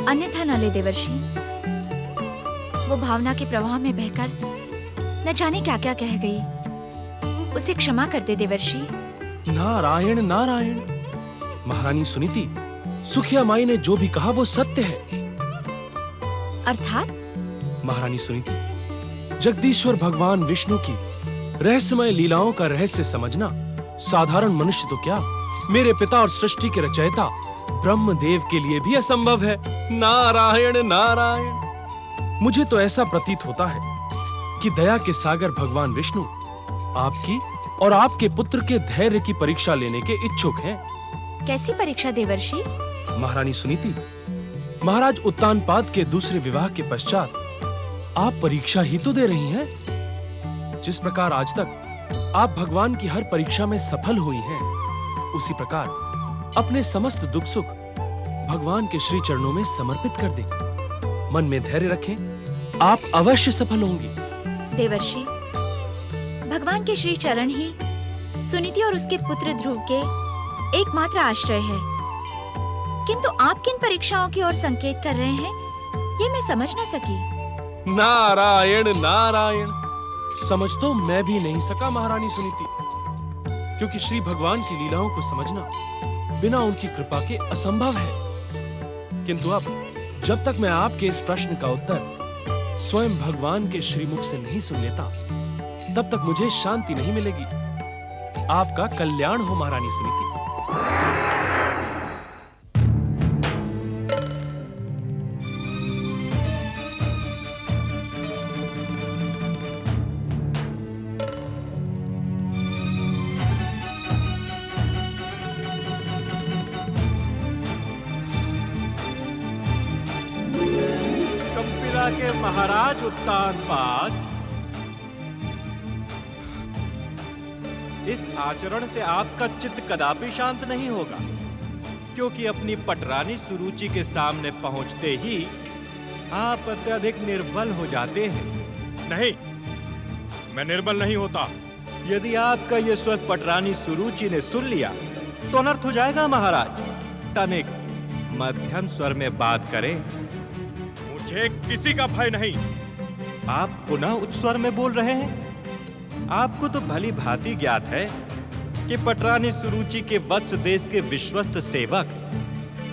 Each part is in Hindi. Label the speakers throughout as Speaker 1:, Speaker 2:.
Speaker 1: अन्यथा न ले देवर्षि। वो भावना के प्रवाह में बहकर न जाने क्या क्या कह गई। उसे क्षमा कर दे देवर्षि।
Speaker 2: नारायण नारायण। महारानी सुनीति, सुखिया माई ने जो भी कहा वो सत्य है।
Speaker 1: अर्थात?
Speaker 2: महारानी सुनीति, जगदीश्वर भगवान विष्णु की रहस्यमय लीलाओं का रहस्य समझना साधारण मनुष्य तो क्या, मेरे पिता और सृष्टि के रचयिता ब्रह्मदेव के लिए भी असंभव है। नारायण नारायण। मुझे तो ऐसा प्रतीत होता है कि दया के सागर भगवान विष्णु आपकी और आपके पुत्र के धैर्य की परीक्षा लेने के इच्छुक हैं।
Speaker 1: कैसी परीक्षा देवर्षि?
Speaker 2: महारानी सुनीति, महाराज उत्तानपाद के दूसरे विवाह के पश्चात आप परीक्षा ही तो दे रही हैं। जिस प्रकार आज तक आप भगवान की हर परीक्षा में सफल हुई हैं, उसी प्रकार अपने समस्त दुख सुख भगवान के श्री चरणों में समर्पित कर दें। मन में धैर्य रखें, आप अवश्य सफल होंगी।
Speaker 1: देवर्षि, भगवान के श्री चरण ही सुनीति और उसके पुत्र ध्रुव के एकमात्र आश्रय है। किंतु आप किन परीक्षाओं की ओर संकेत कर रहे हैं, ये मैं समझ न सकी।
Speaker 2: नारायण नारायण। समझ तो मैं भी नहीं सका महारानी सुनीति, क्योंकि श्री भगवान की लीलाओं को समझना बिना उनकी कृपा के असंभव है। किंतु अब जब तक मैं आपके इस प्रश्न का उत्तर स्वयं भगवान के श्रीमुख से नहीं सुन लेता, तब तक मुझे शांति नहीं मिलेगी। आपका कल्याण हो महारानी सुनीति।
Speaker 3: के महाराज उत्तानपाद, इस आचरण से आपका चित्त कदापि शांत नहीं होगा, क्योंकि अपनी पटरानी सुरुचि के सामने पहुंचते ही आप अत्यधिक निर्बल हो जाते हैं।
Speaker 4: नहीं, मैं निर्बल नहीं होता।
Speaker 3: यदि आपका यह स्वर पटरानी सुरुचि ने सुन लिया तो अनर्थ हो जाएगा महाराज। तनिक मध्यम स्वर में बात करें।
Speaker 4: मुझे किसी का भय नहीं।
Speaker 3: आप पुनः उच्च स्वर में बोल रहे हैं। आपको तो भली भांति ज्ञात है कि पटरानी सुरुचि के वत्स देश के विश्वस्त सेवक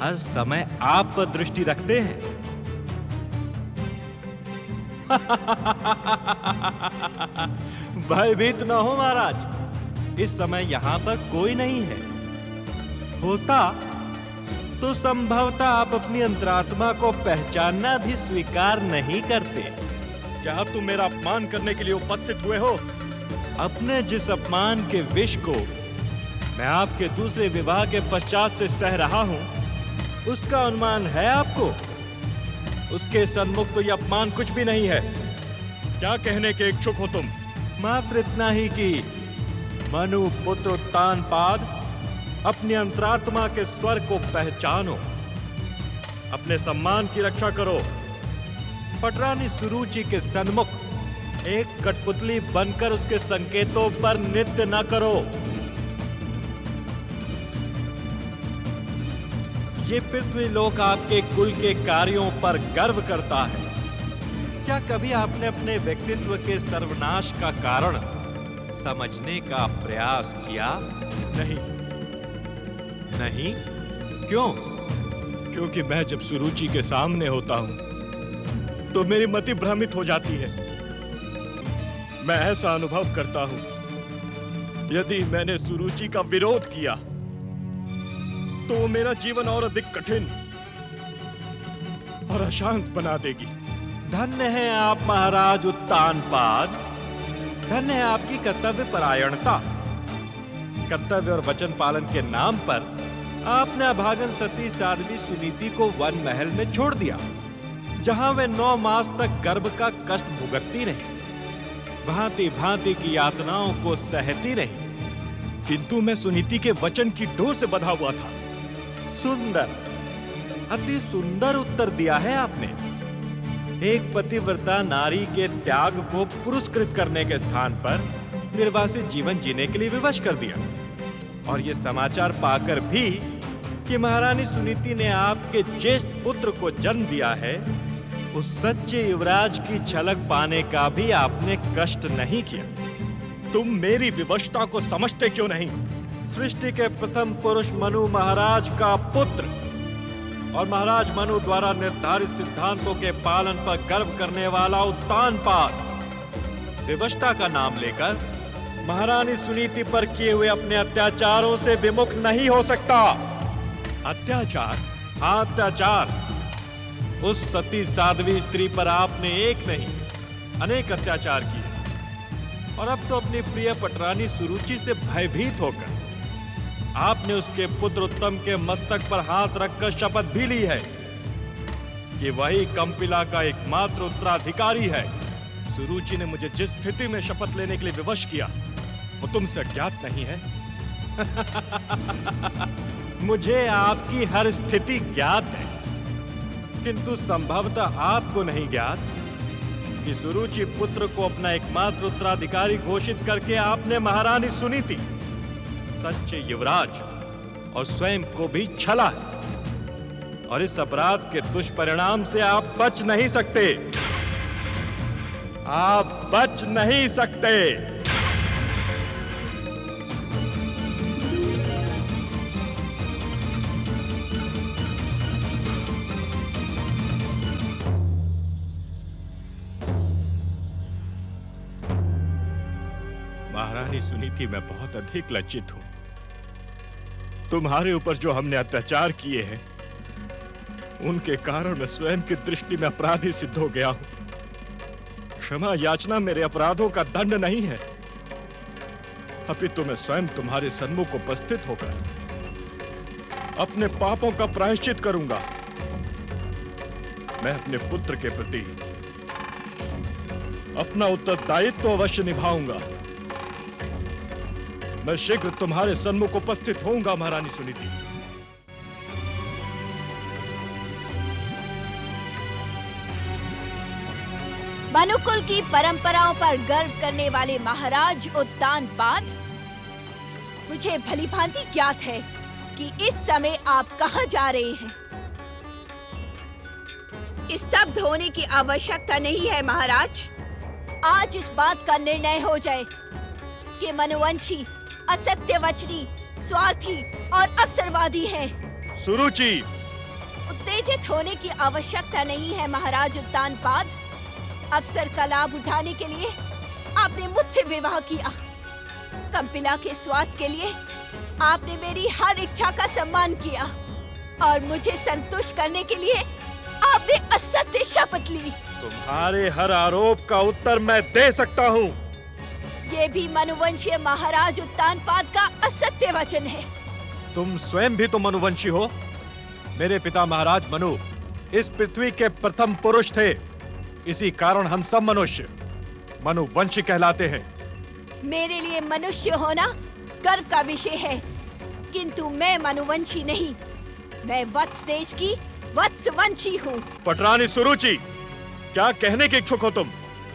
Speaker 3: हर समय आप पर दृष्टि रखते हैं। भयभीत न हो महाराज, इस समय यहां पर कोई नहीं है। होता तो संभवतः आप अपनी अंतरात्मा को पहचानना भी स्वीकार नहीं करते।
Speaker 4: क्या तुम मेरा अपमान करने के लिए उपस्थित हुए हो?
Speaker 3: अपने जिस अपमान के विष को मैं आपके दूसरे विवाह के पश्चात से सह रहा हूं, उसका अनुमान है आपको? उसके सन्मुख तो यह अपमान कुछ भी नहीं है।
Speaker 4: क्या कहने के इच्छुक हो तुम?
Speaker 3: मात्र इतना ही कि मनु पुत्र उत्तानपाद, अपनी अंतरात्मा के स्वर को पहचानो, अपने सम्मान की रक्षा करो। पटरानी सुरुचि के सन्मुख एक कठपुतली बनकर उसके संकेतों पर नृत्य न करो। ये पृथ्वी लोक आपके कुल के कार्यों पर गर्व करता है। क्या कभी आपने अपने व्यक्तित्व के सर्वनाश का कारण समझने का प्रयास किया?
Speaker 4: नहीं।
Speaker 3: नहीं? क्यों?
Speaker 4: क्योंकि मैं जब सुरुचि के सामने होता हूं तो मेरी मति भ्रमित हो जाती है। मैं ऐसा अनुभव करता हूं, यदि मैंने सुरुचि का विरोध किया तो वो मेरा जीवन और अधिक कठिन और अशांत बना देगी।
Speaker 3: धन्य है आप महाराज उत्तानपाद, धन्य है आपकी कर्तव्य परायणता। कर्तव्य और वचन पालन के नाम पर आपने अभागन सती साध्वी सुनीति को वन महल में छोड़ दिया, जहां वे 9 मास तक गर्भ का कष्ट भुगतती रही, भांति भांति की यातनाओं को सहती रही।
Speaker 4: किंतु मैं सुनीति के वचन की डोर से बंधा हुआ था।
Speaker 3: सुंदर, अति सुंदर उत्तर दिया है आपने। एक पतिव्रता नारी के त्याग को पुरस्कृत करने के स्थान पर निर्वासित जीवन जीने के लिए विवश कर दिया। और ये समाचार पाकर भी कि महारानी सुनीति ने आपके ज्येष्ठ पुत्र को जन्म दिया है, उस सच्चे युवराज की झलक पाने का भी आपने कष्ट नहीं किया।
Speaker 4: तुम मेरी विवशता को समझते क्यों नहीं?
Speaker 3: सृष्टि के प्रथम पुरुष मनु महाराज का पुत्र और महाराज मनु द्वारा निर्धारित सिद्धांतों के पालन पर गर्व करने वाला उत्तानपाद विवशता का नाम लेकर महारानी सुनीति पर किए हुए अपने अत्याचारों से विमुख नहीं हो सकता।
Speaker 4: अत्याचार?
Speaker 3: हाँ, अत्याचार। उस सती साध्वी स्त्री पर आपने एक नहीं अनेक अत्याचार किए और अब तो अपनी प्रिय पटरानी सुरुचि से भयभीत होकर आपने उसके पुत्र उत्तम के मस्तक पर हाथ रखकर शपथ भी ली है कि वही कंपिला का एकमात्र उत्तराधिकारी है।
Speaker 4: सुरुचि ने मुझे जिस स्थिति में शपथ लेने के लिए विवश किया वो तुमसे अज्ञात नहीं है।
Speaker 3: मुझे आपकी हर स्थिति ज्ञात है, किंतु संभवतः आपको नहीं ज्ञात कि सुरुचि पुत्र को अपना एकमात्र उत्तराधिकारी घोषित करके आपने महारानी सुनीति, सच्चे युवराज और स्वयं को भी छला है और इस अपराध के दुष्परिणाम से आप बच नहीं सकते। आप बच नहीं सकते।
Speaker 4: महारानी सुनीति, मैं बहुत अधिक लज्जित हूं। तुम्हारे ऊपर जो हमने अत्याचार किए हैं उनके कारण मैं स्वयं की दृष्टि में अपराधी सिद्ध हो गया हूं। क्षमा याचना मेरे अपराधों का दंड नहीं है, अपितु मैं स्वयं तुम्हारे सन्मुख उपस्थित होकर अपने पापों का प्रायश्चित करूंगा। मैं अपने पुत्र के प्रति अपना उत्तरदायित्व अवश्य निभाऊंगा। मैं शीघ्र तुम्हारे सन्मुख उपस्थित होऊंगा महारानी सुनीति।
Speaker 5: मनुकुल की परंपराओं पर गर्व करने वाले महाराज उत्तानपाद, मुझे भलीभांति ज्ञात है कि इस समय आप कहां जा रहे हैं। स्तब्ध होने की आवश्यकता नहीं है महाराज। आज इस बात का निर्णय हो जाए कि मनुवंशी असत्यवचनी, स्वार्थी और अवसरवादी हैं।
Speaker 4: सुरुचि,
Speaker 5: उत्तेजित होने की आवश्यकता नहीं है महाराज उत्तानपाद। अवसर का लाभ उठाने के लिए आपने मुझसे विवाह किया। कंपिला के स्वार्थ के लिए आपने मेरी हर इच्छा का सम्मान किया और मुझे संतुष्ट करने के लिए आपने असत्य शपथ ली।
Speaker 3: तुम्हारे हर आरोप का उत्तर मैं दे सकता हूँ।
Speaker 5: ये भी मनुवंशीय महाराज उत्तानपाद का असत्य वचन है।
Speaker 3: तुम स्वयं भी तो मनुवंशी हो। मेरे पिता महाराज मनु इस पृथ्वी के प्रथम पुरुष थे। इसी कारण हम सब मनुष्य मनुवंशी कहलाते हैं।
Speaker 5: मेरे लिए मनुष्य होना गर्व का विषय है, किंतु मैं मनुवंशी नहीं। मैं वत्स देश की वत्सवंशी हूँ।
Speaker 3: पटरानी सुरुचि, क्या कहने के इच्छुक हो तुम?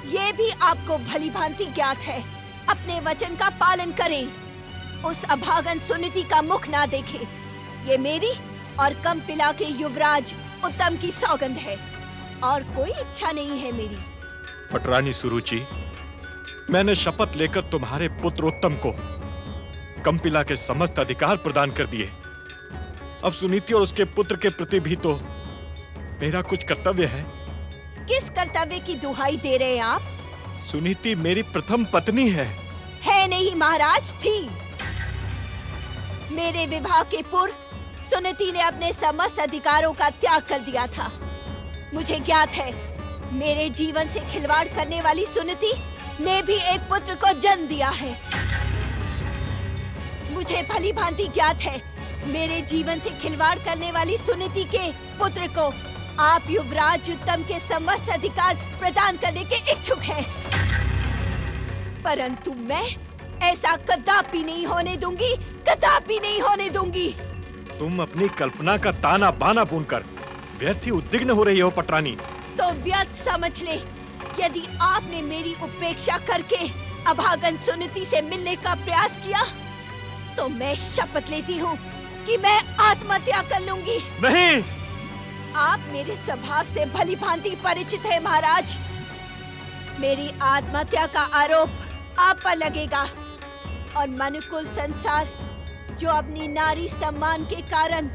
Speaker 5: ये भी आपको भलीभांति ज्ञात है। अपने वचन का पालन करें। उस अभागन सुनीति का मुख ना देखें। ये मेरी और कंपिला के युवराज उत्तम की सौगंध है और कोई इच्छा नहीं है मेरी।
Speaker 3: पटरानी सुरुचि, मैंने शपथ लेकर तुम्हारे पुत्र उत्तम को कंपिला के समस्त अधिकार प्रदान कर दिए। अब सुनीति और उसके पुत्र के प्रति भी तो मेरा कुछ कर्तव्य है।
Speaker 5: किस कर्तव्य की दुहाई दे रहे हैं आप?
Speaker 3: सुनीति मेरी प्रथम पत्नी है।
Speaker 5: है नहीं महाराज, थी। मेरे विवाह के पूर्व सुनीति ने अपने समस्त अधिकारों का त्याग कर दिया था। मुझे ज्ञात है, मेरे जीवन से खिलवाड़ करने वाली सुनीति ने भी एक पुत्र को जन्म दिया है। मुझे भलीभांति ज्ञात है, मेरे जीवन से खिलवाड़ करने वाली सुनीति के पुत्र को आप युवराज उत्तम के समस्त अधिकार प्रदान करने के इच्छुक हैं। परंतु मैं ऐसा कदापि नहीं होने दूंगी, कदापि नहीं होने दूंगी।
Speaker 3: तुम अपनी कल्पना का ताना बाना बुनकर व्यर्थ ही उद्विग्न हो रही हो पटरानी।
Speaker 5: तो व्यर्थ समझ ले। यदि आपने मेरी उपेक्षा करके अभागन सुनीति से मिलने का प्रयास किया, तो मैं शपथ लेती हूँ कि मैं आत्महत्या कर लूंगी।
Speaker 3: नहीं,
Speaker 5: आप मेरे स्वभाव से भली भांति परिचित हैं महाराज। मेरी आत्महत्या का आरोप आप पर लगेगा और मनुकुल संसार जो अपनी नारी सम्मान के कारण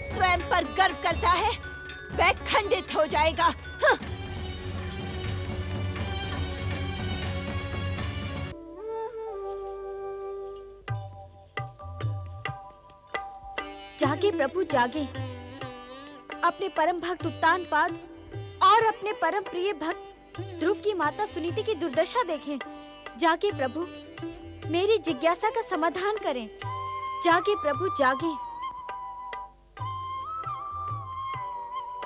Speaker 5: स्वयं पर गर्व करता है वह खंडित हो जाएगा। हाँ।
Speaker 6: जागे प्रभु जागे, अपने परम भक्त उत्तानपाद और अपने परम प्रिय भक्त ध्रुव की माता सुनीति की दुर्दशा देखें। जागे प्रभु, मेरी जिज्ञासा का समाधान करें। जागे प्रभु जागे।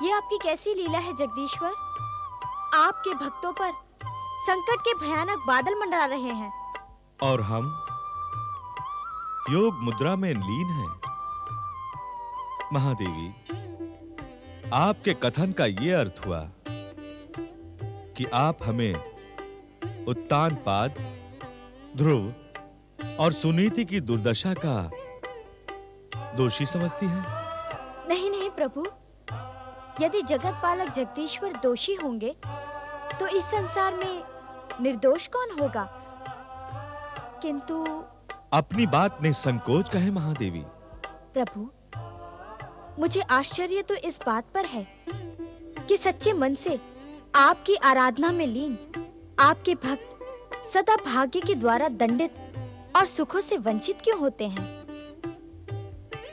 Speaker 6: ये आपकी कैसी लीला है जगदीश्वर? आपके भक्तों पर संकट के भयानक बादल मंडरा रहे हैं
Speaker 4: और हम योग मुद्रा में लीन हैं। महादेवी, आपके कथन का यह अर्थ हुआ कि आप हमें उत्तानपाद, ध्रुव और सुनीति की दुर्दशा का दोषी समझती हैं?
Speaker 6: नहीं नहीं प्रभु, यदि जगत पालक जगदीश्वर दोषी होंगे तो इस संसार में निर्दोष कौन होगा? किंतु
Speaker 4: अपनी बात निसंकोच कहें महादेवी।
Speaker 6: प्रभु, मुझे आश्चर्य तो इस बात पर है कि सच्चे मन से आपकी आराधना में लीन आपके भक्त सदा भाग्य के द्वारा दंडित और सुखों से वंचित क्यों होते हैं?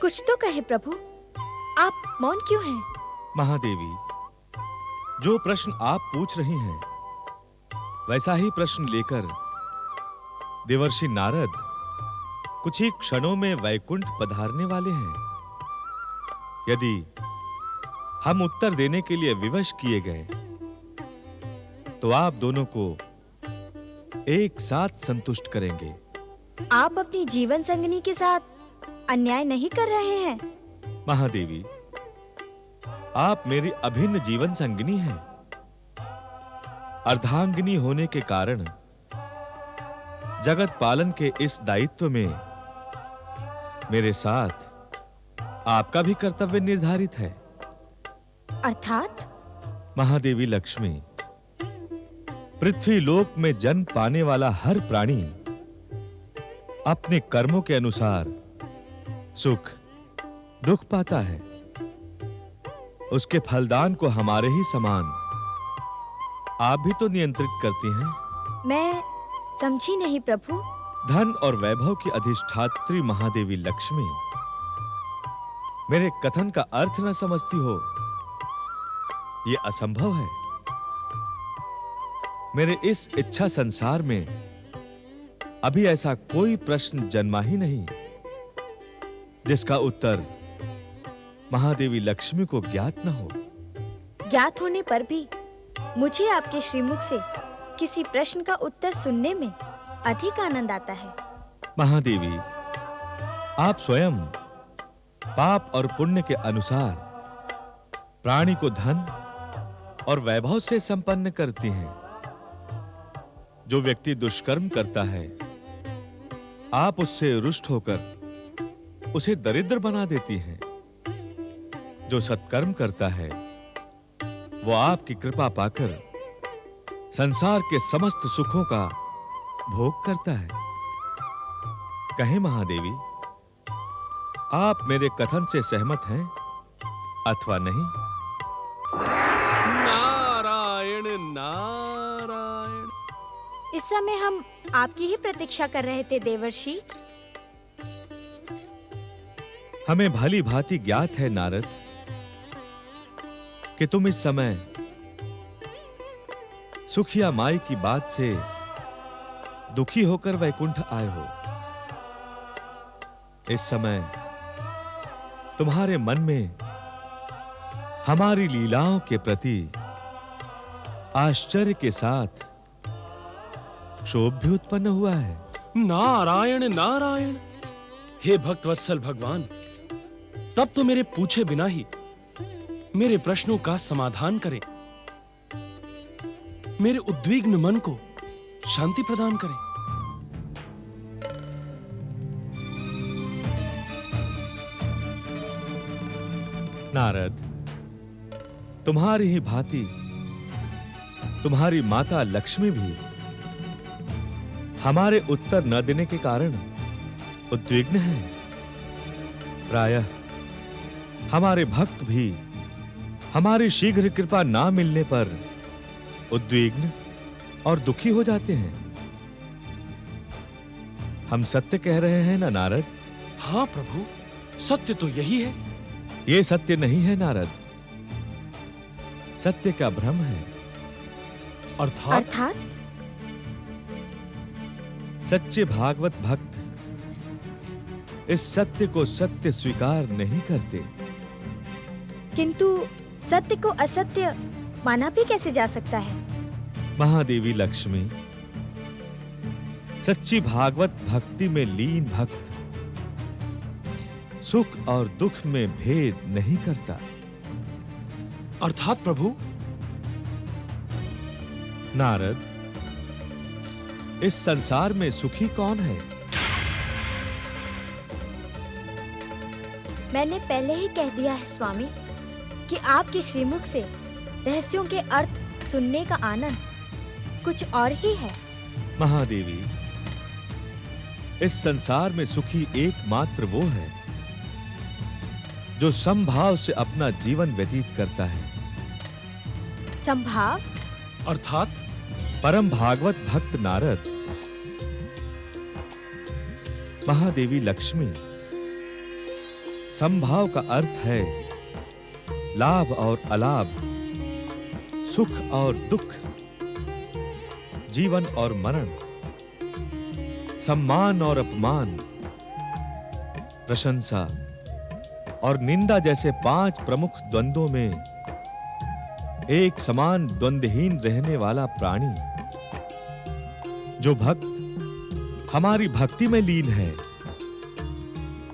Speaker 6: कुछ तो कहे प्रभु, आप मौन क्यों हैं?
Speaker 4: महादेवी, जो प्रश्न आप पूछ रही हैं वैसा ही प्रश्न लेकर देवर्षि नारद कुछ ही क्षणों में वैकुंठ पधारने वाले हैं। यदि हम उत्तर देने के लिए विवश किए गए तो आप दोनों को एक साथ संतुष्ट करेंगे।
Speaker 6: आप अपनी जीवन संगनी के साथ अन्याय नहीं कर रहे हैं?
Speaker 4: महादेवी, आप मेरी अभिन्न जीवन संगिनी हैं। अर्धांगिनी होने के कारण जगत पालन के इस दायित्व में मेरे साथ आपका भी कर्तव्य निर्धारित है।
Speaker 6: अर्थात?
Speaker 4: महादेवी लक्ष्मी, पृथ्वी लोक में जन्म पाने वाला हर प्राणी अपने कर्मों के अनुसार सुख दुख पाता है। उसके फलदान को हमारे ही समान आप भी तो नियंत्रित करती हैं।
Speaker 6: मैं समझी नहीं प्रभु।
Speaker 4: धन और वैभव की अधिष्ठात्री महादेवी लक्ष्मी, मेरे कथन का अर्थ न समझती हो, यह असंभव है। मेरे इस इच्छा संसार में अभी ऐसा कोई प्रश्न जन्मा ही नहीं जिसका उत्तर महादेवी लक्ष्मी को ज्ञात न हो।
Speaker 6: ज्ञात होने पर भी मुझे आपके श्रीमुख से किसी प्रश्न का उत्तर सुनने में अधिक आनंद आता है।
Speaker 4: महादेवी, आप स्वयं पाप और पुण्य के अनुसार प्राणी को धन और वैभव से संपन्न करती हैं। जो व्यक्ति दुष्कर्म करता है, आप उससे रुष्ट होकर उसे दरिद्र बना देती हैं। जो सत्कर्म करता है, वो आपकी कृपा पाकर संसार के समस्त सुखों का भोग करता है। कहें महादेवी, आप मेरे कथन से सहमत हैं अथवा नहीं?
Speaker 2: नारायण नारायण।
Speaker 6: इस समय हम आपकी ही प्रतीक्षा कर रहे थे देवर्षि।
Speaker 4: हमें भली भांति ज्ञात है नारद कि तुम इस समय सुखिया माई की बात से दुखी होकर वैकुंठ आए हो। इस समय तुम्हारे मन में हमारी लीलाओं के प्रति आश्चर्य के साथ क्षोभ भी उत्पन्न हुआ है।
Speaker 2: नारायण नारायण। हे भक्तवत्सल भगवान, तब तो मेरे पूछे बिना ही मेरे प्रश्नों का समाधान करें, मेरे उद्विग्न मन को शांति प्रदान करें।
Speaker 4: नारद, तुम्हारी ही भांति तुम्हारी माता लक्ष्मी भी हमारे उत्तर न देने के कारण उद्विग्न है। प्रायः हमारे भक्त भी हमारी शीघ्र कृपा ना मिलने पर उद्विग्न और दुखी हो जाते हैं। हम सत्य कह रहे हैं ना नारद?
Speaker 2: हाँ प्रभु, सत्य तो यही है।
Speaker 4: ये सत्य नहीं है नारद, सत्य का भ्रम है।
Speaker 2: अर्थात?
Speaker 6: अर्थात?
Speaker 4: सच्चे भागवत भक्त इस सत्य को सत्य स्वीकार नहीं करते।
Speaker 6: किंतु सत्य को असत्य माना भी कैसे जा सकता है?
Speaker 4: महादेवी लक्ष्मी, सच्ची भागवत भक्ति में लीन भक्त सुख और दुख में भेद नहीं करता।
Speaker 2: अर्थात प्रभु?
Speaker 4: नारद, इस संसार में सुखी कौन है?
Speaker 6: मैंने पहले ही कह दिया है स्वामी कि आपके श्रीमुख से रहस्यों के अर्थ सुनने का आनंद कुछ और ही है।
Speaker 4: महादेवी, इस संसार में सुखी एकमात्र वो है जो समभाव से अपना जीवन व्यतीत करता है।
Speaker 6: संभाव?
Speaker 2: अर्थात?
Speaker 4: परम भागवत भक्त नारद, महादेवी लक्ष्मी, संभाव का अर्थ है लाभ और अलाभ, सुख और दुख, जीवन और मरण, सम्मान और अपमान, प्रशंसा और निंदा जैसे 5 प्रमुख द्वंद्वों में एक समान द्वंद्वहीन रहने वाला प्राणी। जो भक्त हमारी भक्ति में लीन है,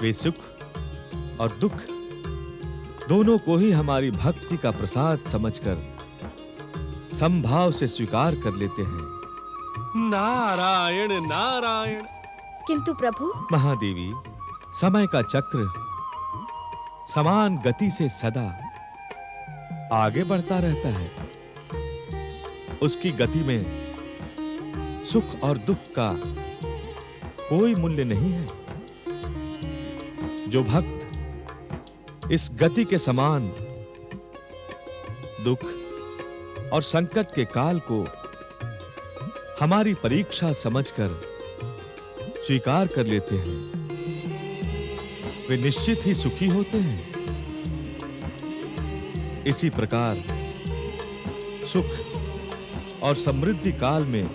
Speaker 4: वे सुख और दुख दोनों को ही हमारी भक्ति का प्रसाद समझकर समभाव से स्वीकार कर लेते हैं।
Speaker 2: नारायण नारायण।
Speaker 6: किंतु प्रभु?
Speaker 4: महादेवी, समय का चक्र समान गति से सदा आगे बढ़ता रहता है। उसकी गति में सुख और दुख का कोई मूल्य नहीं है। जो भक्त इस गति के समान दुख और संकट के काल को हमारी परीक्षा समझकर स्वीकार कर लेते हैं, वे निश्चित ही सुखी होते हैं। इसी प्रकार सुख और समृद्धि काल में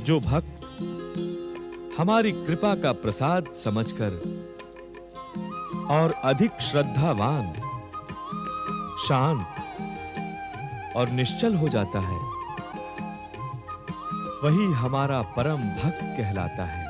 Speaker 4: जो भक्त हमारी कृपा का प्रसाद समझकर और अधिक श्रद्धावान, शांत और निश्चल हो जाता है, वही हमारा परम भक्त कहलाता है।